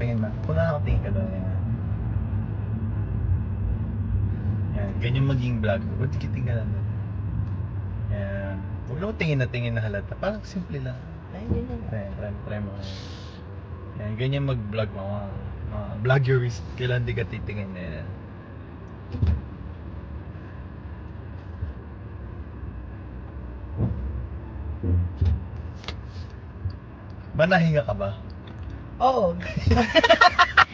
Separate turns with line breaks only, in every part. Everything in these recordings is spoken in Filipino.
tingin na. Kung nakatingin ka doon, yan. Yan, ganyan maging vlog. Ba't kiting ka lang doon? Yan. Huwag lang tingin na halata. Parang simple lang. Try mo. Yan, ganyan mag-vlog mga vloggers. Kailan di ka titingin na yan. Ba nahinga ka ba?
Oo.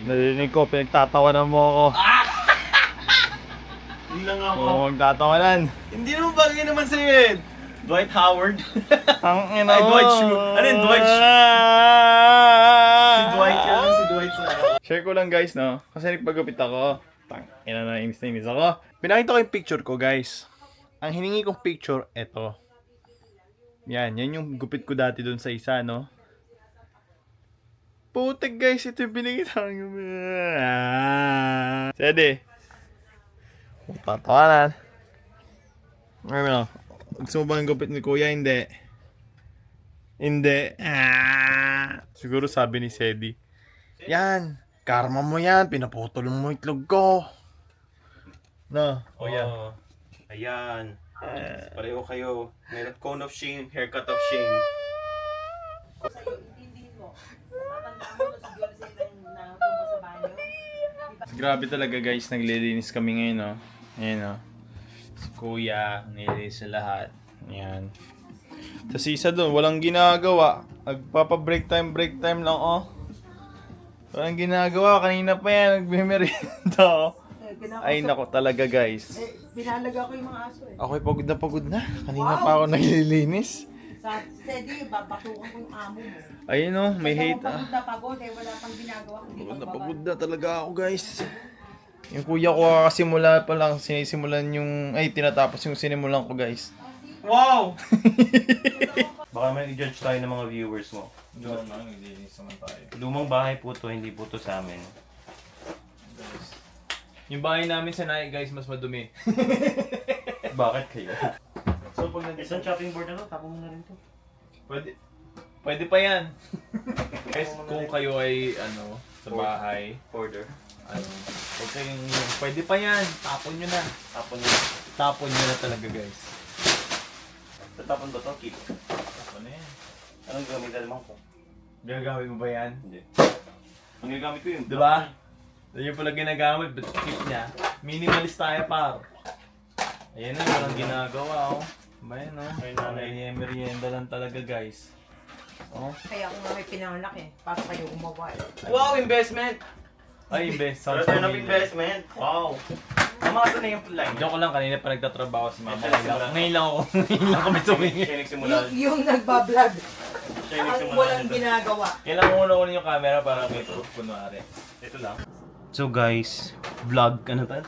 Narinig ko, pinagtatawanan mo ako.
Hindi lang ako.
Oo, magtatawanan.
Hindi naman bagay naman sa'yo yun. Dwight Howard.
Ang ina
Ay,
mo.
Dwight Schrute. Ano yun, Dwight Si Dwight yan, si Dwight sa
Share ko lang guys, no? Kasi nagpagupit ako. Ina na inis ako. Pinakita ko yung picture ko guys. Ang hiningi kong picture, eto. Yan yung gupit ko dati dun sa isa, no? Putek guys, ito yung binigay sa akin. Sede. Tatawanan. Ano? Gusto mo ba ang gupit ni kuya? Hindi. Siguro sabi ni Sedi. Yan. Karma mo yan. Pinaputol mo itlog ko. No? Kuya.
Oh, ayan. Pareho kayo. Meron cone of shame, haircut of shame.
Grabe talaga guys, naglilinis kami ngayon, no? Ayan, no? Si kuya, nililinis sa lahat. Ayan. Tapos isa doon, walang ginagawa. Nagpapa-break time lang, oh. Walang ginagawa, kanina pa yan, nagme-merienda, oh. Ay, nako talaga guys.
Pinalaga ko yung mga aso eh.
Ako'y pagod na. Kanina pa ako naglilinis.
Sa steady, babatukan ko yung amo mo.
Ayun, no? May hate,
Pagod na pagod eh, wala pang ginagawa. Hindi
Pagod na talaga ako guys. Yung kuya ko kasimula pa lang sinisimulan yung tinatapos yung sinimulan ko guys.
Wow! Baka may i-judge tayo ng mga viewers mo.
Doon lang, nililinis naman tayo.
Lumang bahay po to, hindi po to sa amin.
Yung bahay namin sa Nai guys, mas madumi.
Bakit kayo?
So pag
Isang chopping board na to, tapon mo na rin to.
Pwede pa yan. Guys, kung kayo ay sa bahay,
Order.
huwag kayong pwede pa yan. Tapon nyo na. Tapon nyo na talaga guys.
Tatapon ba to? Keep.
Ano yan?
Anong gamitan mo ko?
Gagawin mo ba yan?
Hindi. Ang gagamit ko yung
Diba? Yung pala ginagamit, but keep niya. Minimalist tayo par. Ayan na, walang ginagawa oh. Bayan oh.
Ay, nanay.
Merienda lang talaga guys. Oh.
Kaya ako nga may pinanganak eh, para kayo gumawa eh.
Wow! Investment!
Ay, invest.
Return of investment! Wow! Amasa na yung line.
Joke lang, kanina pa nagtatrabaho si mama.
Siya nagsimula.
Ngayon lang kami tumingin.
Siya nagsimula.
Yung nagbablog,
Siya
ang
nagsimula.
walang ginagawa.
Kailangan mo una yung camera para may proof kunwari.
Ito lang. So guys, vlog, ano tayo?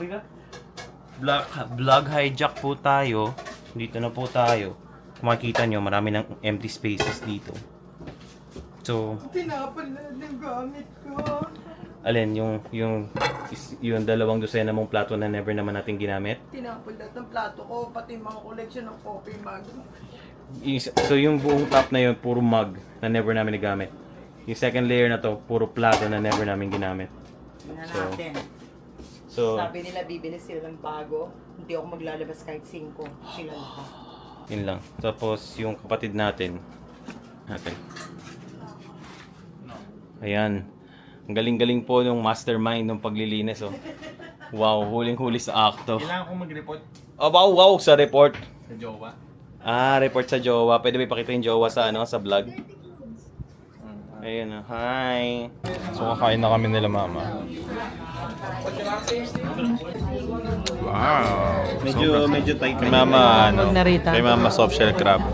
Vlog hijack po tayo. Dito na po tayo. Kung makikita nyo, marami ng empty spaces dito. So,
Tinapal na yung gamit ko.
alin, yung dalawang dosena mong plato na never naman natin ginamit.
Tinapal lahat ng plato ko, pati mga collection ng coffee mug.
So yung buong top na yun, puro mug na never namin nagamit. Yung second layer na to, puro plato na never namin ginamit.
Tingnan
So,
natin.
So,
Sabi nila bibili sila ng bago, hindi ako maglalabas kahit 5. Sila lahat.
yun lang. Tapos yung kapatid natin. Ayan. Ang galing-galing po ng mastermind ng paglilinis, oh. Wow, huling-huli sa akto.
Kailangan kong mag-report
Oh, wow, sa report.
sa jowa.
Report sa jowa. Pwede ba ipakita yung jowa sa sa vlog? Ayun, hi.
So kakain na kami nila mama. Wow.
Medyo tight
Kay mama
Huwag na Rita.
kay mama soft shell crab.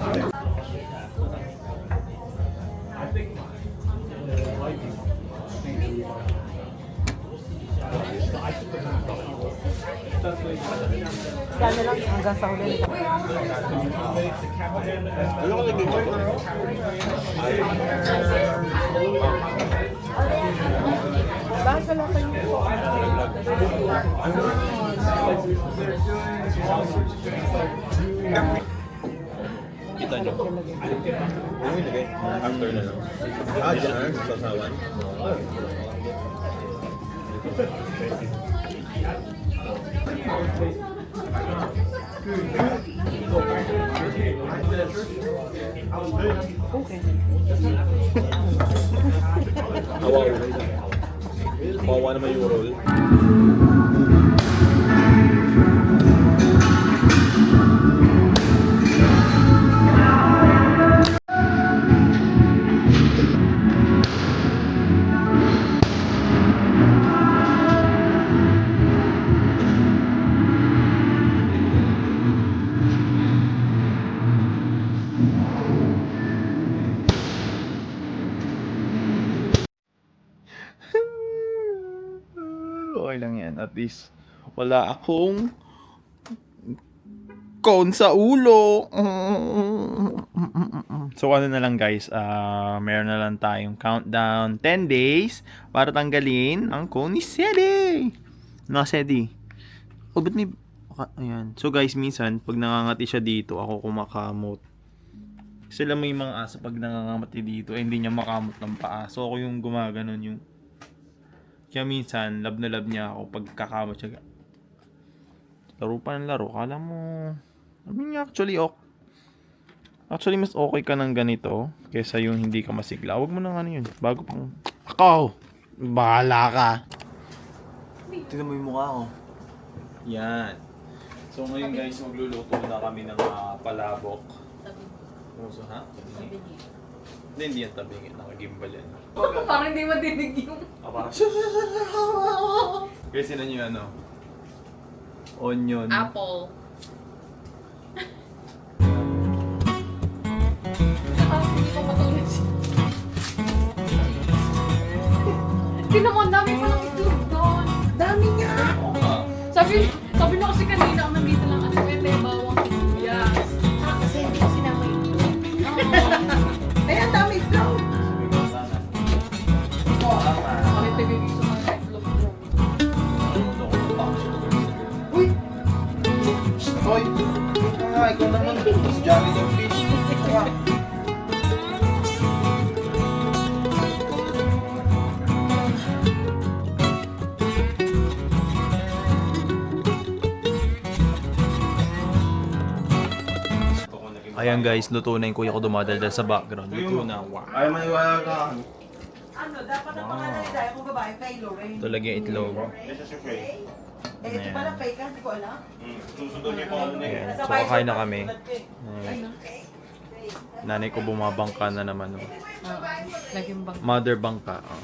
Kaya lang hanggang sa huli. Basa lang kayo po.
Kita nyo.
Oo, ilagay. After na lang. Dyan. Sasawan.
Okay.
Awaw. Kawawa naman yung roll.
Okay lang yan. At least, wala akong cone sa ulo. So ano na lang guys, meron na lang tayong countdown 10 days para tanggalin ang cone ni Sedi. Sedi. Oh, ba't may... Ayan. So guys, minsan, pag nangangati siya dito, ako kumakamot. Sila may mga aso pag nangangati dito, hindi niya makamot ng paa. So ako yung gumaganon yung... Kaya minsan, love na love niya ako pag kakamot siya. Laro pa ng laro. Kala mo... I mean, actually, mas okay ka ng ganito kaysa yung hindi ka masigla. Huwag mo nang ano yun. Bago pang... Ako! Bahala ka! Tignan mo yung mukha ko. Yan. So ngayon guys, magluluto na kami ng palabok. Puso, ha? Hindi yan tabingin. Nakagimbal yan.
Parang hindi madinig yung...
Apa? Guys, yun yung ano? Onion.
Apple. Hindi ko matulog siya. Tingnan mo, ang dami palang itlog doon.
Dami niya!
Sabi na kasi kanina, ang nandito lang ang pwede, bawang sibuyas.
Kasi hindi ko sinama yung itlog. Ay, ang dami itlog!
Bakit nagiging sa mga itlog doon?
Uy!
Hoy! Ikaw naman. Mas Johnny the Fish. Ayan guys, luto na yung kuya ko dumadaldal sa background. Luto na. Wow.
Ay, maniwala ka.
Ano, dapat ang pangalan ni Daya kung babae, Faye Lorraine.
Ito lagi yung itlog.
This is your face.
Eh, ito pala fake ka, hindi ko alam.
Susunod niyo kung ano na yun.
So kakain na kami.
Ay, no?
Nanay ko bumabangka na naman. Oh.
Naging bang.
Mother bangka. Oh.